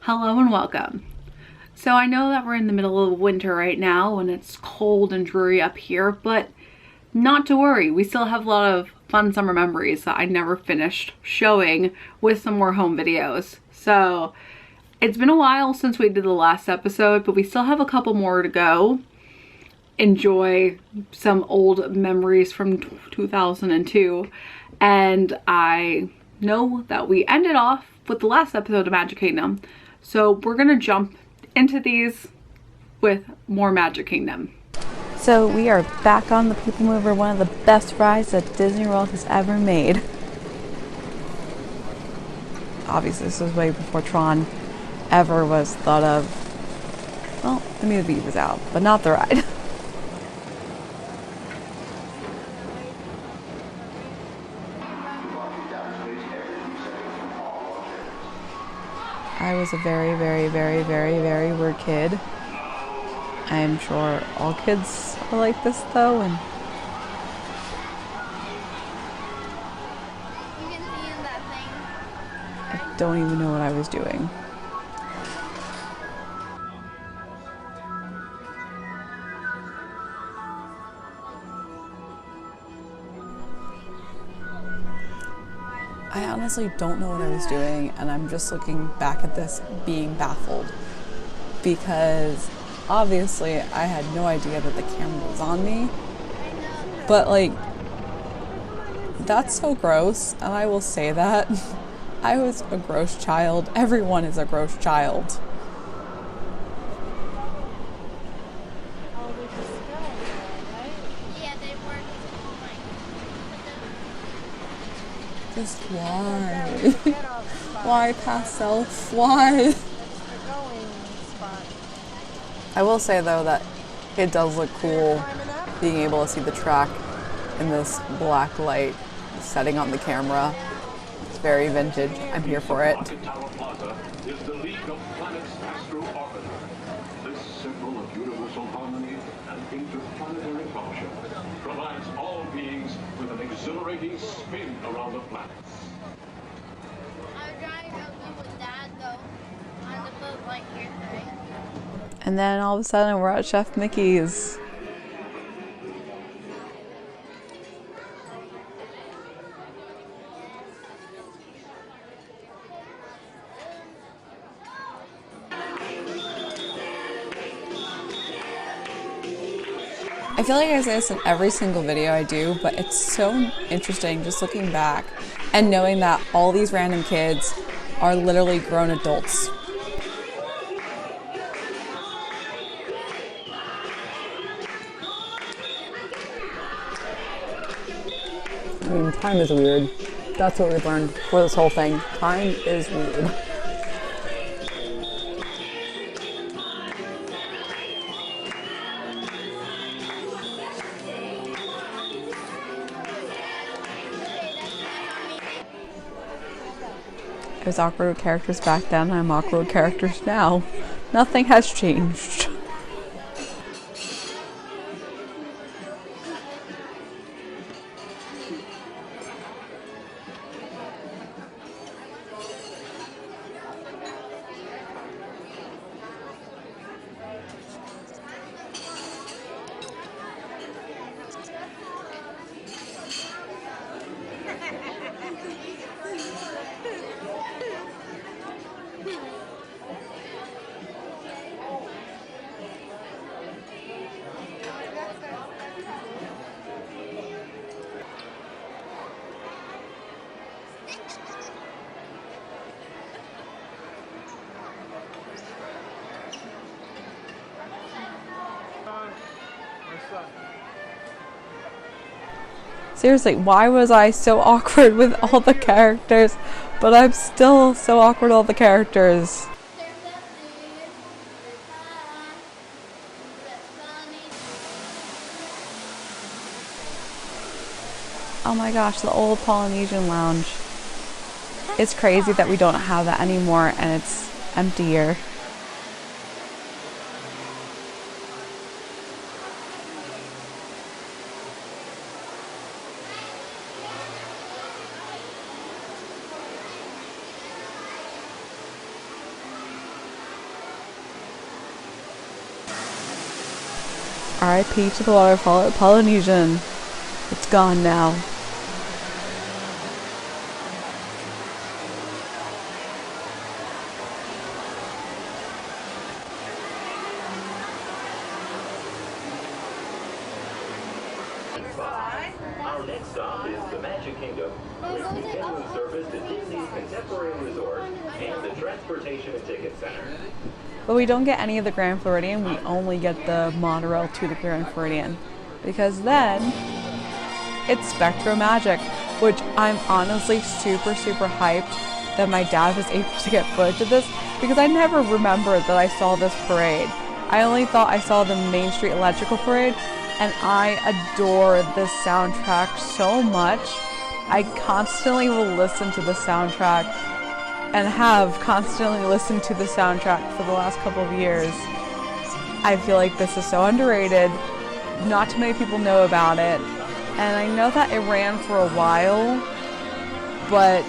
Hello and welcome. So I know that we're in the middle of winter right now and it's cold and dreary up here, but not to worry. We still have a lot of fun summer memories that I never finished showing with some more home videos. So it's been a while since we did the last episode, but we still have a couple more to go. Enjoy some old memories from 2002. And I know that we ended off with the last episode of Magic Kingdom. So we're gonna jump into these with more Magic Kingdom. So we are back on the People Mover, one of the best rides that Disney World has ever made. Obviously this was way before Tron ever was thought of. Well, the movie was out, but not the ride. I was a very weird kid. I am sure all kids are like this though, and I don't even know what I was doing. I honestly don't know what I was doing, and I'm just looking back at this being baffled because obviously I had no idea that the camera was on me, but like, that's so gross, and I will say that. I was a gross child. Everyone is a gross child. Just why? Why past self? Why? I will say though that it does look cool being able to see the track in this black light setting on the camera. It's very vintage. I'm here for it. Is the League of Planets Astro Orbiter. This symbol of universal harmony and interplanetary function provides all beings with an exhilarating spin around the planets. I'm trying to go with Dad though on the boat like here thing. And then all of a sudden we're at Chef Mickey's. I feel like I say this in every single video I do, but it's so interesting just looking back and knowing that all these random kids are literally grown adults. I mean, time is weird. That's what we've learned for this whole thing. Time is weird. I was awkward with characters back then, I'm awkward with characters now. Nothing has changed. Seriously, why was I so awkward with all the characters, but I'm still so awkward with all the characters? Oh my gosh, the old Polynesian lounge. It's crazy that we don't have that anymore and it's emptier. R.I.P. to the waterfall at Polynesian. It's gone now. Our next stop is the Magic Kingdom, with continuing service to Disney's Contemporary Resort and the Transportation and Ticket Center. But we don't get any of the Grand Floridian, we only get the monorail to the Grand Floridian. Because then, it's Spectromagic, which I'm honestly super hyped that my dad was able to get footage of this, because I never remembered that I saw this parade. I only thought I saw the Main Street Electrical Parade, and I adore this soundtrack so much. I constantly will listen to the soundtrack and have constantly listened to the soundtrack for the last couple of years. I feel like this is so underrated. Not too many people know about it. And I know that it ran for a while, but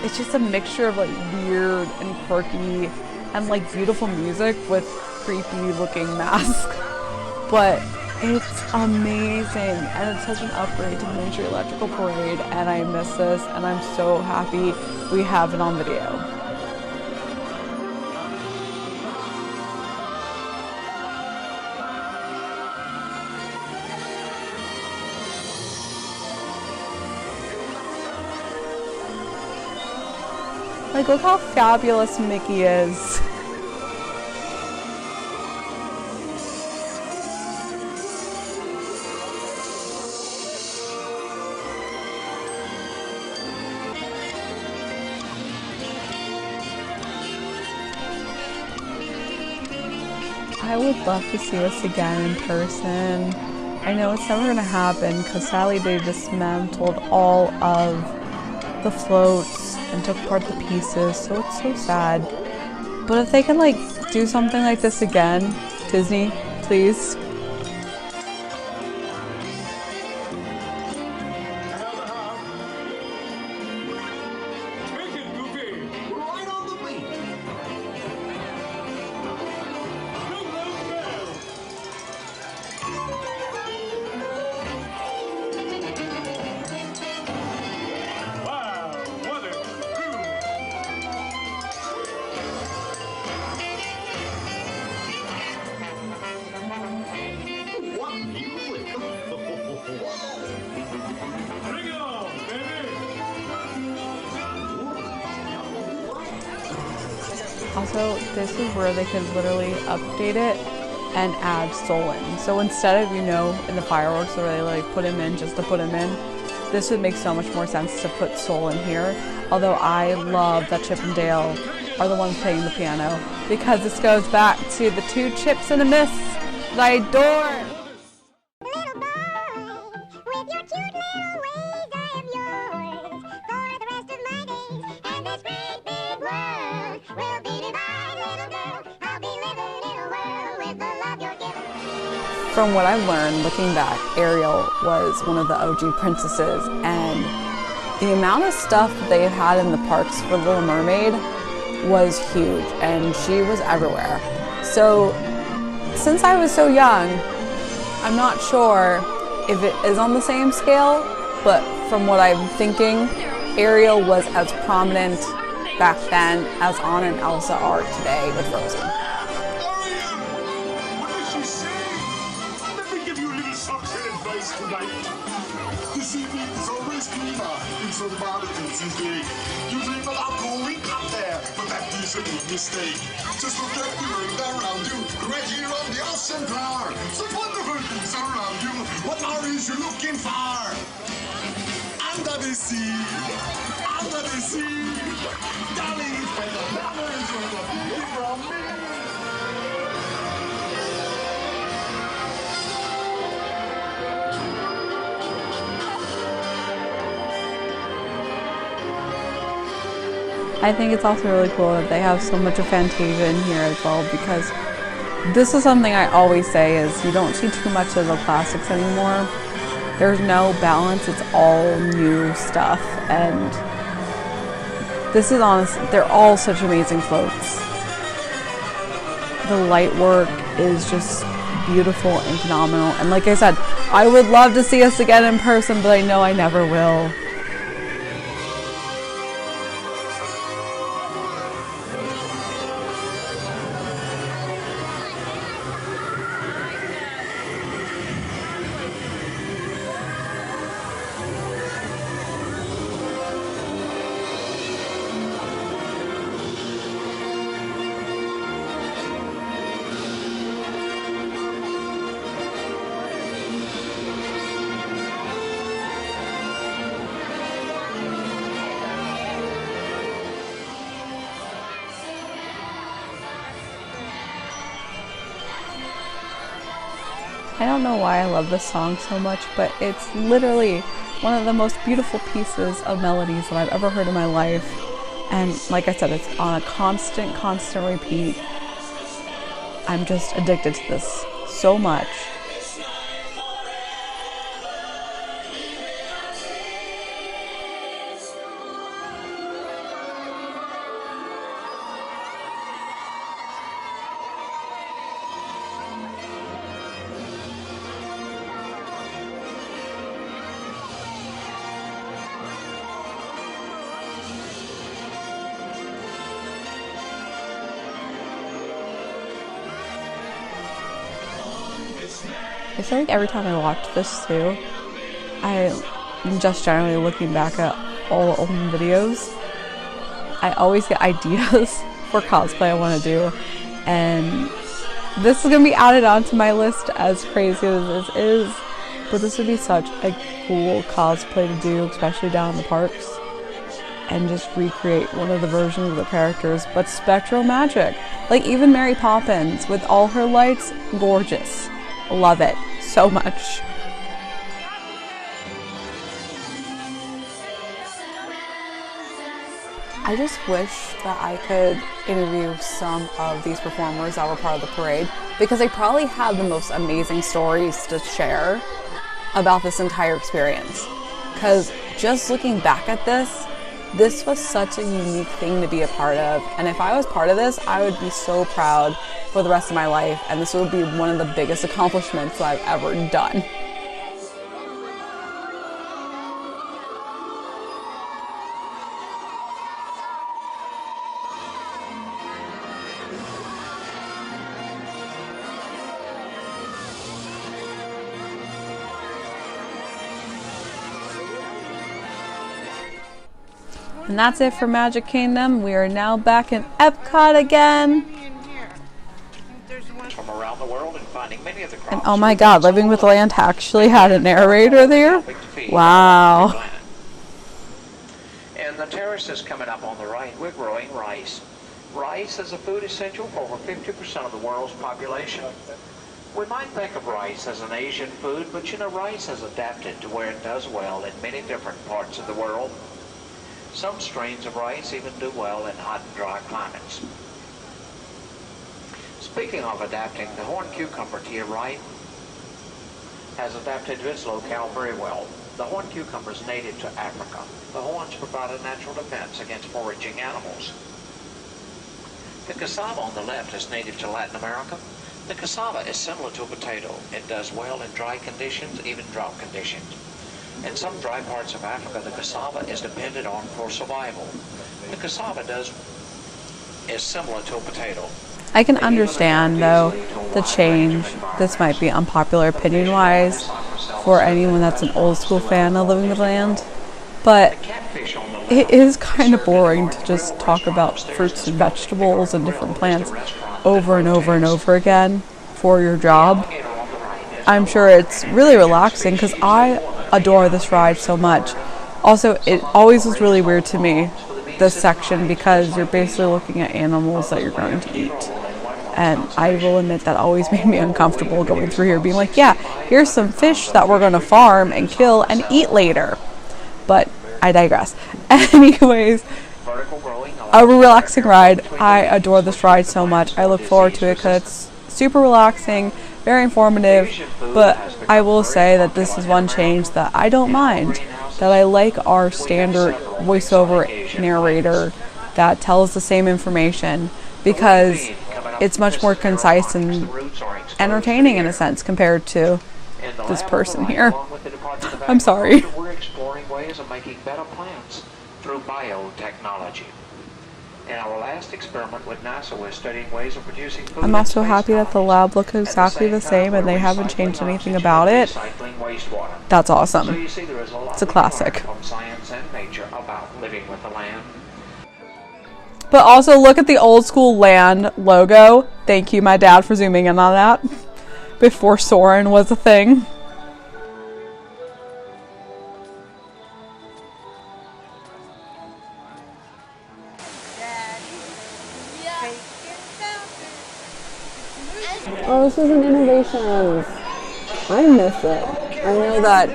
it's just a mixture of like weird and quirky and like beautiful music with creepy looking masks. But it's amazing, and it's such an upgrade to the Main Street Electrical Parade, and I miss this, and I'm so happy we have it on video. Like, look how fabulous Mickey is. I would love to see this again in person. I know it's never gonna happen because sadly they dismantled all of the floats and took apart the pieces, so it's so sad. But if they can like do something like this again, Disney, please. Also, this is where they could literally update it and add Soul in. So instead of, you know, in the fireworks where they like put him in just to put him in, this would make so much more sense to put Soul in here. Although I love that Chip and Dale are the ones playing the piano, because this goes back to the two Chips and a Miss that I adore. From what I've learned, looking back, Ariel was one of the OG princesses, and the amount of stuff that they had in the parks for Little Mermaid was huge, and she was everywhere. So, since I was so young, I'm not sure if it is on the same scale, but from what I'm thinking, Ariel was as prominent back then as Anna and Elsa are today with Frozen. This evening is always cleaner in some mountains these days. You dream about going up there, but that is a big mistake. Just look at the world around you, right here on the ocean floor. Some wonderful things around you. What are you looking for? Under the sea, under the sea. Darling, it's where the memories of the beauty from me. I think it's also really cool that they have so much of Fantasia in here as well, because this is something I always say is you don't see too much of the classics anymore. There's no balance, it's all new stuff, and this is honest, they're all such amazing floats. The light work is just beautiful and phenomenal. And like I said, I would love to see us again in person, but I know I never will. I don't know why I love this song so much, but it's literally one of the most beautiful pieces of melodies that I've ever heard in my life. And like I said, it's on a constant repeat. I'm just addicted to this so much. I feel like every time I watch this too, I'm just generally looking back at all the old videos. I always get ideas for cosplay I want to do, and this is going to be added onto my list, as crazy as this is, but this would be such a cool cosplay to do, especially down in the parks, and just recreate one of the versions of the characters, but Spectromagic. Like even Mary Poppins with all her lights, gorgeous. Love it so much. I just wish that I could interview some of these performers that were part of the parade, because they probably have the most amazing stories to share about this entire experience. Because just looking back at this was such a unique thing to be a part of, and if I was part of this, I would be so proud for the rest of my life, and this would be one of the biggest accomplishments that I've ever done. And that's it for Magic Kingdom. We are now back in Epcot again. From around the world and finding many of the And oh my god, Living with Land actually had a narrator there? Wow. And the terraces coming up on the right, we're growing rice. Rice is a food essential for over 50% of the world's population. We might think of rice as an Asian food, but you know, rice has adapted to where it does well in many different parts of the world. Some strains of rice even do well in hot and dry climates. Speaking of adapting, the horn cucumber to your right has adapted to its locale very well. The horn cucumber is native to Africa. The horns provide a natural defense against foraging animals. The cassava on the left is native to Latin America. The cassava is similar to a potato. It does well in dry conditions, even drought conditions. In some dry parts of Africa, the cassava is depended on for survival. The cassava is similar to a potato. I can understand, though, the change. This might be unpopular opinion-wise for anyone that's an old-school fan of Living with Land, but it is kind of boring to just talk about fruits and vegetables and different plants over and over and over again for your job. I'm sure it's really relaxing because I adore this ride so much. Also, it always was really weird to me, this section, because you're basically looking at animals that you're going to eat. And I will admit that always made me uncomfortable going through here, being like, yeah, here's some fish that we're going to farm and kill and eat later. But I digress. Anyways, a relaxing ride. I adore this ride so much. I look forward to it because it's super relaxing, very informative, but I will say that this is one change that I don't mind, that I like our standard voiceover narrator that tells the same information, because it's much more concise and entertaining in a sense compared to In the this lab person overnight, here. along with the Department of I'm sorry. Agriculture, we're exploring ways of making better plants through biotechnology. In our last experiment with NASA, we're studying ways of producing food I'm in also space happy that the colonies. lab looks At exactly the time, same and we're they haven't recycling changed anything oxygen about and it. recycling wastewater. That's So awesome. you see, there is a lot It's a we can learn classic. from science and nature about living with the land. But also look at the old school land logo. Thank you, my dad, for zooming in on that before Soren was a thing. Oh, this is an innovation. I miss it. I know that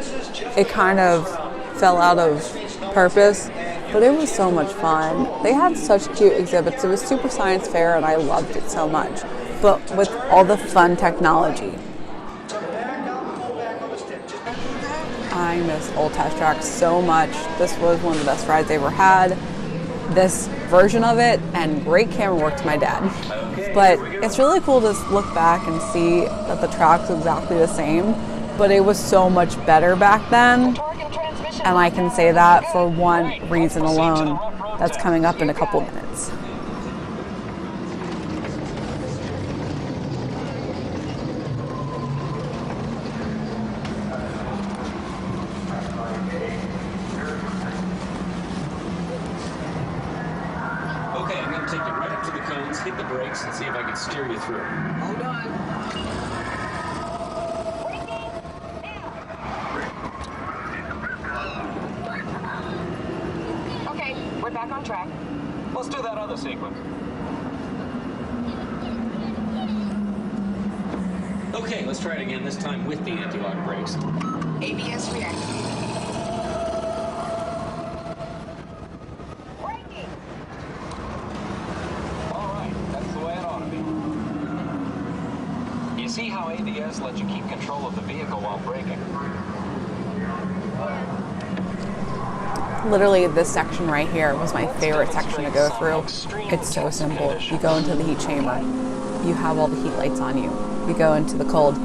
it kind of fell out of purpose, but it was so much fun. They had such cute exhibits. It was super science fair and I loved it so much. But with all the fun technology. I miss Old Test Track so much. This was one of the best rides I ever had. This version of it, and great camera work to my dad. But it's really cool to look back and see that the track's exactly the same, but it was so much better back then. And I can say that for one reason alone that's coming up in a couple minutes. Okay, I'm going to take you right up to the cones, hit the brakes, and see if I can steer you through. Hold on. Okay, we're back on track. Let's do that other sequence. Okay, let's try it again, this time with the anti-lock brakes. ABS reactive. All right, that's the way it ought to be. You see how ABS lets you keep control of the vehicle while braking? Literally, this section right here was my favorite section to go through. It's so simple. You go into the heat chamber. You have all the heat lights on you. You go into the cold.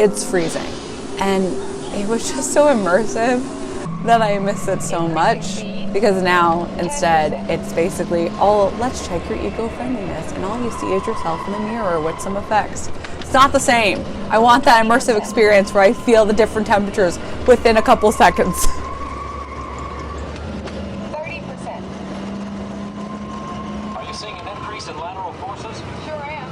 It's freezing. And it was just so immersive that I miss it so much. Because now, instead, it's basically, let's check your eco-friendliness. And all you see is yourself in the mirror with some effects. It's not the same. I want that immersive experience where I feel the different temperatures within a couple seconds. 30%. Are you seeing an increase in lateral forces? Sure am.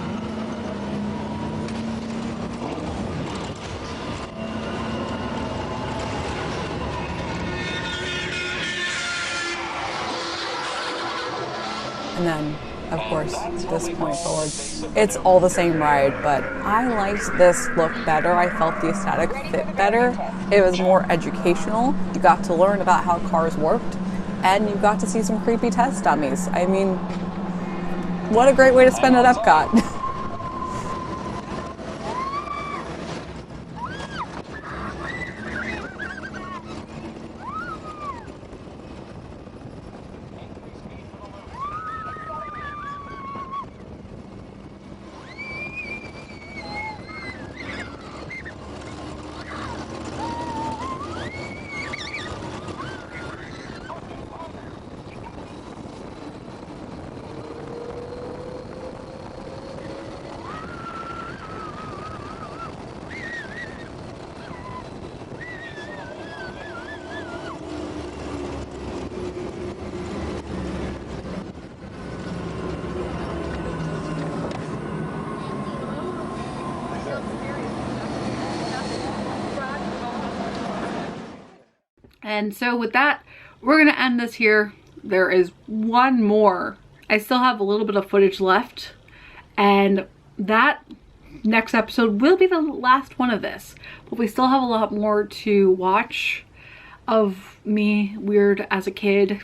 And then, of course, this point forward, it's all the same ride, but I liked this look better. I felt the aesthetic fit better. It was more educational. You got to learn about how cars worked, and you got to see some creepy test dummies. I mean, what a great way to spend at Epcot. And so with that, we're going to end this here. There is one more. I still have a little bit of footage left, and that next episode will be the last one of this. But we still have a lot more to watch of me weird as a kid,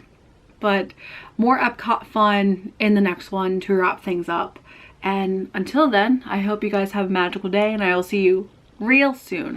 but more Epcot fun in the next one to wrap things up. And until then, I hope you guys have a magical day, and I will see you real soon.